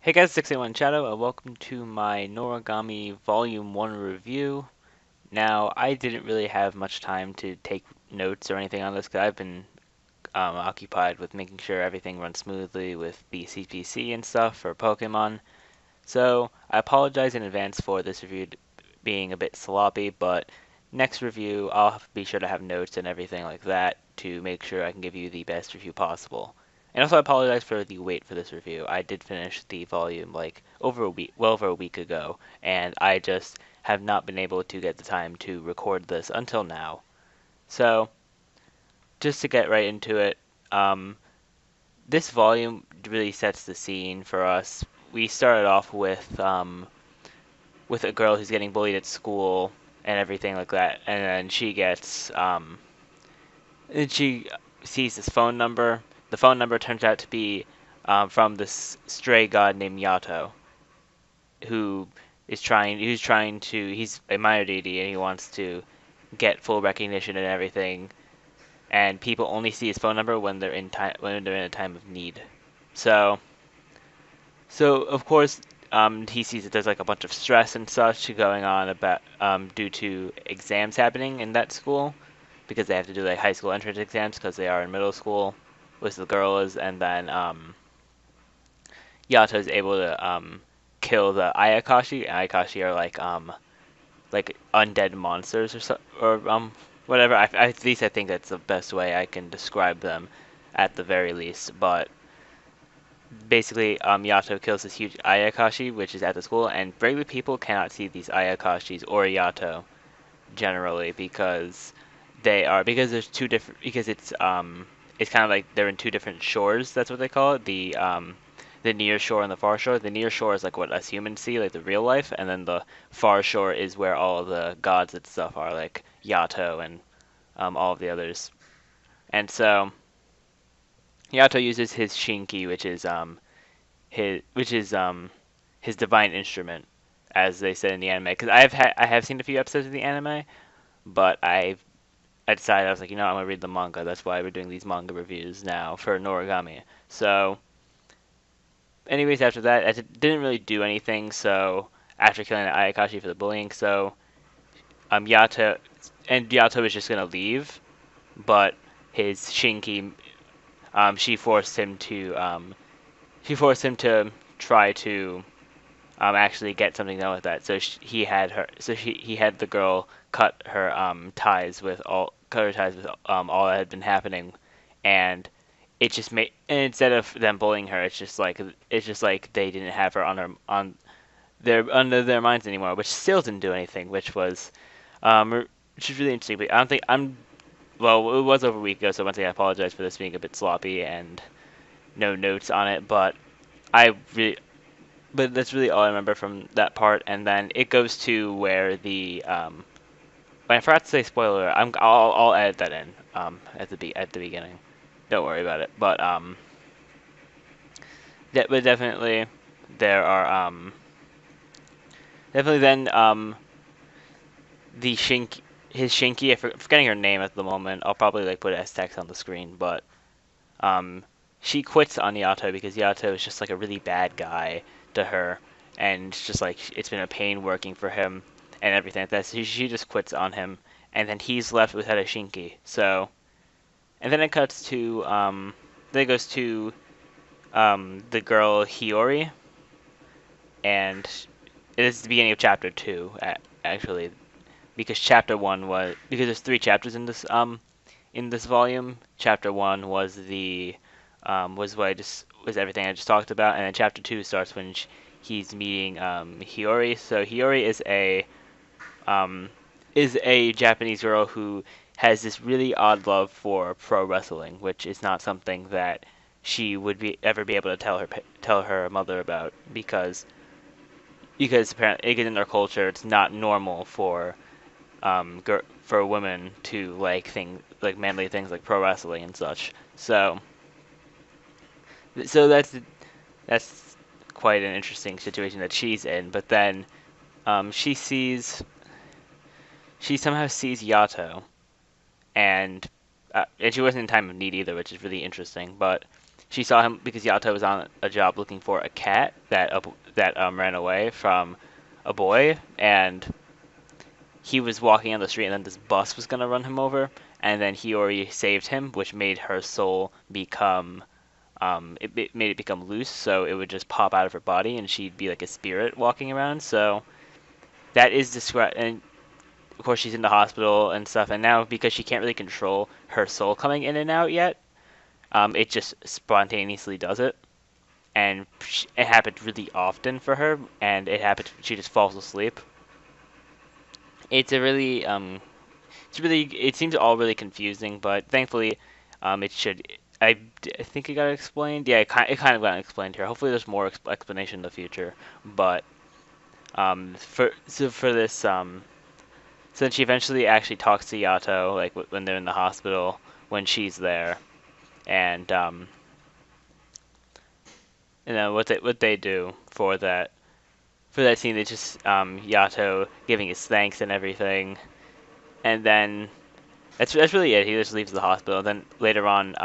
Hey guys, 681 Shadow, and welcome to my Noragami Volume 1 review. Now, I didn't really have much time to take notes or anything on this because I've been occupied with making sure everything runs smoothly with the CPC and stuff for Pokemon. So, I apologize in advance for this review being a bit sloppy, but next review I'll be sure to have notes and everything like that to make sure I can give you the best review possible. And also I apologize for the wait for this review. I did finish the volume like over a week ago, and I just have not been able to get the time to record this until now. So, just to get right into it, um, this volume really sets the scene for us. We started off with a girl who's getting bullied at school and everything like that, and then she sees this phone number. The phone number turns out to be from this stray god named Yato, who he's a minor deity and he wants to get full recognition and everything. And people only see his phone number when they're in a time of need. So of course, he sees that there's like a bunch of stress and such going on about due to exams happening in that school because they have to do like high school entrance exams because they are in middle school, which the girl is, and then Yato is able to kill the Ayakashi. Ayakashi are like undead monsters or whatever. At least I think that's the best way I can describe them, at the very least. But basically, Yato kills this huge Ayakashi, which is at the school, and regular people cannot see these Ayakashis or Yato generally because there's two different because it's kind of like they're in two different shores. That's what they call it. The near shore and the far shore. The near shore is like what us humans see, like the real life, and then the far shore is where all the gods and stuff are, like Yato and all of the others. And so Yato uses his Shinki, his divine instrument, as they said in the anime. Because I have seen a few episodes of the anime, but I decided I was like, I'm gonna read the manga. That's why we're doing these manga reviews now for Noragami. So, anyways, after that, I didn't really do anything. So after killing the Ayakashi for the bullying, Yato was just gonna leave, but his Shinki, she forced him to try to actually get something done with that. So he had the girl cut her ties with all that had been happening, and it just made and instead of them bullying her, it's just like they didn't have her on their under their minds anymore, which still didn't do anything, which is really interesting. But I don't think I'm well. It was over a week ago, so once again, I apologize for this being a bit sloppy and no notes on it, I really but that's really all I remember from that part. And then it goes to where when I forgot to say spoiler, I'll edit that in at the beginning. Don't worry about it. But definitely there are definitely then the Shinki his Shinki. I'm forgetting her name at the moment. I'll probably like put it as text on the screen, but um she quits on Yato because Yato is just like a really bad guy to her, and it's just like it's been a pain working for him and everything like that. So she just quits on him, and then he's left without a Shinki. So, and then it cuts to then it goes to the girl Hiyori, and it is the beginning of chapter two actually, because chapter one was because there's three chapters in this volume. Chapter one was what I just was everything I just talked about, and then chapter two starts when he's meeting Hiyori. So Hiyori is a Japanese girl who has this really odd love for pro wrestling, which is not something that she would ever be able to tell her mother about because apparently in their culture it's not normal for women to like manly things like pro wrestling and such. So that's quite an interesting situation that she's in. But then um, she sees she somehow sees Yato, and she wasn't in time of need either, which is really interesting. But she saw him because Yato was on a job looking for a cat that ran away from a boy, and he was walking on the street, and then this bus was gonna run him over, and then Hiyori saved him, which made her soul become it made it become loose, so it would just pop out of her body, and she'd be like a spirit walking around. So that is described, and of course she's in the hospital and stuff. And now because she can't really control her soul coming in and out yet, it just spontaneously does it, and it happened really often for her. And it happened, she just falls asleep. It's a really it seems all really confusing, but thankfully, it should. I think it got explained. Yeah, it kind of got explained here. Hopefully, there's more explanation in the future. But for this, since she eventually actually talks to Yato, like when they're in the hospital, when she's there, and what they do for that scene, they just Yato giving his thanks and everything, and then that's really it. He just leaves the hospital. Then later on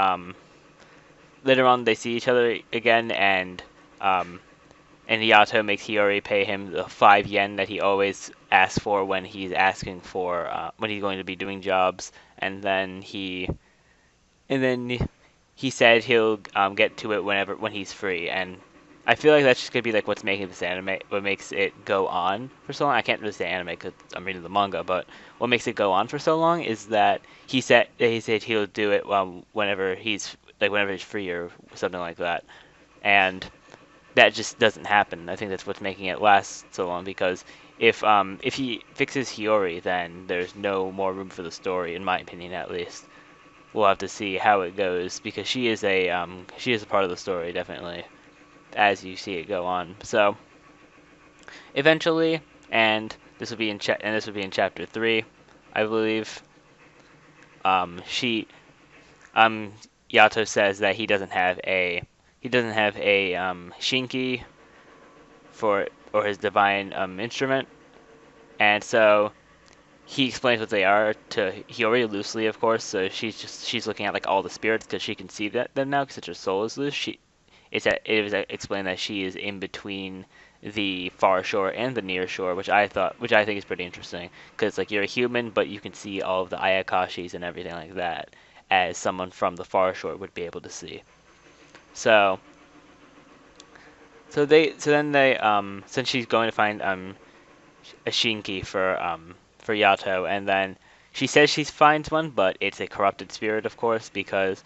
they see each other again, and Yato makes Hiyori pay him the 5 yen that he always asks for when he's asking for when he's going to be doing jobs, and then he said he'll get to it when he's free. And I feel like that's just gonna be like what's making this anime, what makes it go on for so long. I can't really say anime because I'm reading the manga, but what makes it go on for so long is that he said he'll do it whenever he's free or something like that, and that just doesn't happen. I think that's what's making it last so long, because if he fixes Hiyori, then there's no more room for the story, in my opinion at least. We'll have to see how it goes, because she is a part of the story, definitely, as you see it go on. So eventually, and this would be in chapter 3, I believe. She Yato says that he doesn't have a shinki for or his divine instrument, and so he explains what they are to Hiyori loosely, of course. So she's looking at like all the spirits because she can see them now because her soul is loose. It was explained that she is in between the far shore and the near shore, which I think is pretty interesting, because like you're a human, but you can see all of the ayakashis and everything like that, as someone from the far shore would be able to see. So then they since she's going to find a shinki for Yato, and then she says she finds one, but it's a corrupted spirit, of course, because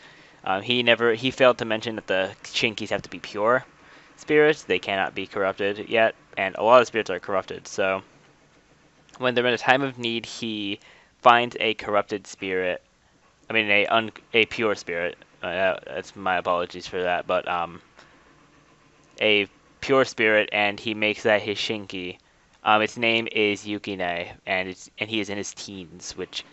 he failed to mention that the shinkis have to be pure spirits. They cannot be corrupted yet, and a lot of spirits are corrupted. So when they're in a time of need, he finds a corrupted spirit. I mean, a pure spirit. That's my apologies for that, but a pure spirit, and he makes that his shinki. Its name is Yukine, and he is in his teens, which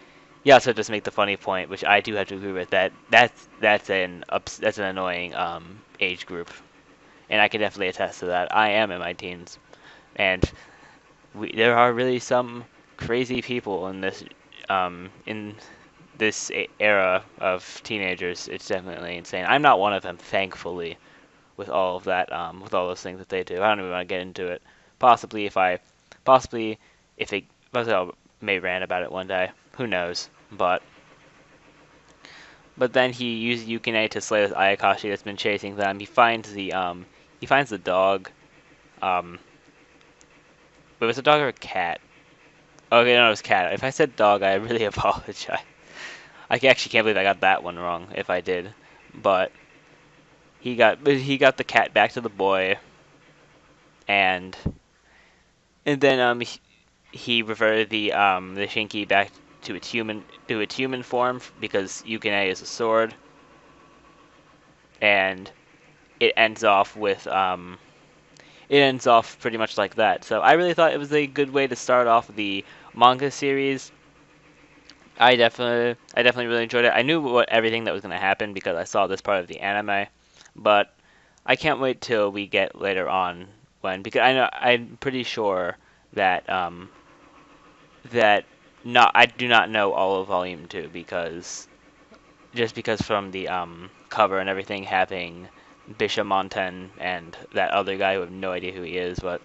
he also does make the funny point, which I do have to agree with, that's an annoying age group, and I can definitely attest to that. I am in my teens, and there are really some crazy people in this era of teenagers. It's definitely insane. I'm not one of them, thankfully, with all of that, with all those things that they do. I don't even want to get into it. Possibly if it, I may rant about it one day. Who knows? But then he uses Yukine to slay this Ayakashi that's been chasing them. He finds the dog. Wait, was it a dog or a cat? Okay, no, it was cat. If I said dog, I really apologize. I actually can't believe I got that one wrong, if I did. But he got the cat back to the boy, and then he reverted the Shinki back to its human form, because Yukine is a sword, and it ends off pretty much like that. So I really thought it was a good way to start off the manga series. I definitely really enjoyed it. I knew everything that was going to happen because I saw this part of the anime, but I can't wait till we get later on, because I'm pretty sure that I do not know all of Volume 2, because from the cover and everything having Bishamonten and that other guy who have no idea who he is, but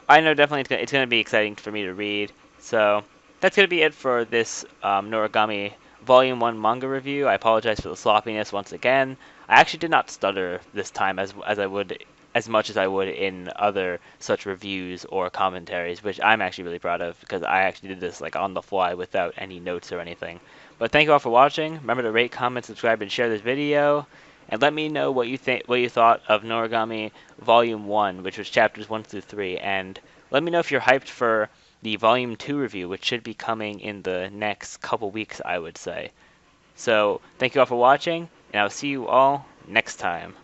I know definitely it's gonna be exciting for me to read. So that's gonna be it for this Noragami Volume 1 manga review. I apologize for the sloppiness once again. I actually did not stutter this time as I would as much as I would in other such reviews or commentaries, which I'm actually really proud of because I actually did this like on the fly without any notes or anything. But thank you all for watching. Remember to rate, comment, subscribe, and share this video. And let me know what you thought of Noragami Volume 1, which was chapters 1 through 3, and let me know if you're hyped for the Volume 2 review, which should be coming in the next couple weeks, I would say. So, thank you all for watching, and I'll see you all next time.